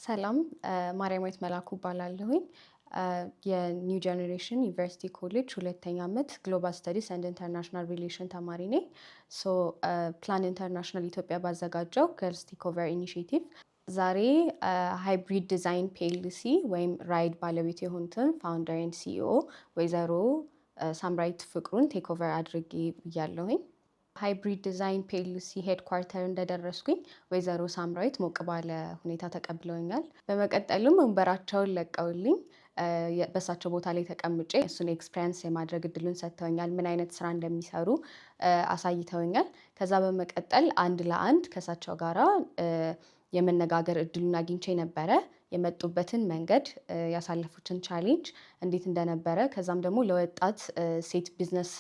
ሰላም ማርያማዊት መላኩ እባላለሁኝ። የኒው ጀነሬሽን ዩኒቨርሲቲ ኮሌጅ ሁለተኛ ዓመት ግሎባል ስተዲስ ኤንድ ኢንተርናሽናል ሪሌሽን ተማሪ ነኝ። ፕላን ኢንተርናሽናል ኢትዮጵያ ባዘጋጀው ገርልስ ቴክኦቨር ኢኒሺየቲቭ ዛሬ ሃይብሪድ ዲዛይን ፒኤልሲ ወይም ራይድ ባለቤት የሆኑትን ፋውንደር ኤንድ ሲኢኦ ወይዘሮ ሳምራዊት ፍቅሩን ቴክኦቨር አድርጌ ብያለሁኝ። ሃይብሪድ ዲዛይን ፒኤልሲ ሄድኳርተር እንደደረስኩኝ ወይዘሮ ሳምራዊት ሞቅ ባለ ሁኔታ ተቀብለውኛል። በመቀጠልም ወንበራቸውን ለቀውልኝ በእሳቸው ቦታ ላይ ተቀምጬ እሱን ኤክስፒሪየንስ የማድረግ እድሉን ሰጥተውኛል። ምን አይነት ስራ እንደሚሰሩ አሳይተውኛል። ከዛ በመቀጠል አንድ ለአንድ ከእሳቸው ጋራ የመነጋገር እድሉን አግኝቼ ነበረ። የመጡበትን መንገድ፣ ያሳለፉትን ቻሌንጅ እንዴት እንደነበረ፣ ከዛም ደግሞ ለወጣት ሴት ቢዝነስ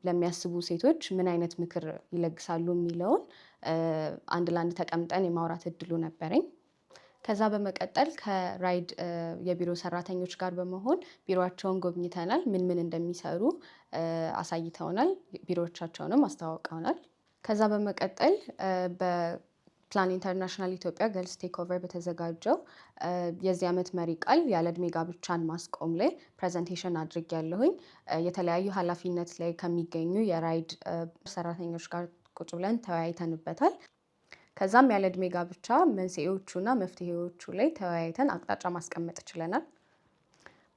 ለሚያስቡ ሴቶች ምን አይነት ምክር ይለግሳሉ የሚለውን አንድ ለአንድ ተቀምጠን የማውራት እድሉ ነበረኝ። ከዛ በመቀጠል ከራይድ የቢሮ ሰራተኞች ጋር በመሆን ቢሮቸውን ጎብኝተናል። ምን ምን እንደሚሰሩ አሳይተውናል። ቢሮዎቻቸውንም አስተዋውቀውናል። ከዛ በመቀጠል ፕላን ኢንተርናሽናል ኢትዮጵያ ገርልስ ቴክኦቨር በተዘጋጀው የዚህ ዓመት መሪ ቃል ያለ ዕድሜ ጋብቻን ማስቆም ላይ ፕሬዘንቴሽን አድርጌያለሁኝ። የተለያዩ ኃላፊነት ላይ ከሚገኙ የራይድ ሰራተኞች ጋር ቁጭ ብለን ተወያይተንበታል። ከዛም ያለ ዕድሜ ጋብቻ መንስኤዎቹና መፍትሄዎቹ ላይ ተወያይተን አቅጣጫ ማስቀመጥ ችለናል።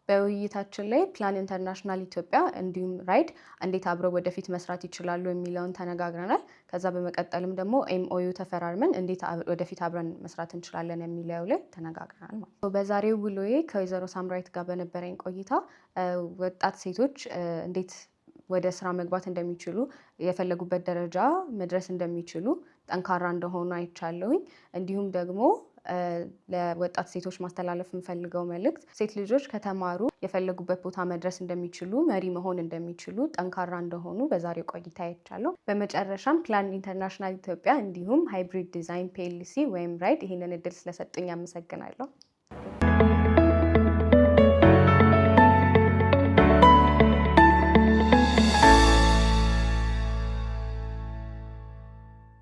በውይይታችን ላይ ፕላን ኢንተርናሽናል ኢትዮጵያ እንዲሁም ራይድ እንዴት አብረው ወደፊት መስራት ይችላሉ የሚለውን ተነጋግረናል። ከዛ በመቀጠልም ደግሞ ኤምኦዩ ተፈራርመን እንዴት ወደፊት አብረን መስራት እንችላለን የሚለው ላይ ተነጋግረናል ማለት ነው። በዛሬው ውሎዬ ከወይዘሮ ሳምራዊት ጋር በነበረኝ ቆይታ ወጣት ሴቶች እንዴት ወደ ስራ መግባት እንደሚችሉ፣ የፈለጉበት ደረጃ መድረስ እንደሚችሉ፣ ጠንካራ እንደሆኑ አይቻለሁኝ። እንዲሁም ደግሞ ለወጣት ሴቶች ማስተላለፍ የምፈልገው መልእክት ሴት ልጆች ከተማሩ የፈለጉበት ቦታ መድረስ እንደሚችሉ፣ መሪ መሆን እንደሚችሉ፣ ጠንካራ እንደሆኑ በዛሬው ቆይታ አይቻለሁ። በመጨረሻም ፕላን ኢንተርናሽናል ኢትዮጵያ እንዲሁም ሃይብሪድ ዲዛይን ፒኤልሲ ወይም ራይድ ይህንን እድል ስለሰጡኝ አመሰግናለሁ።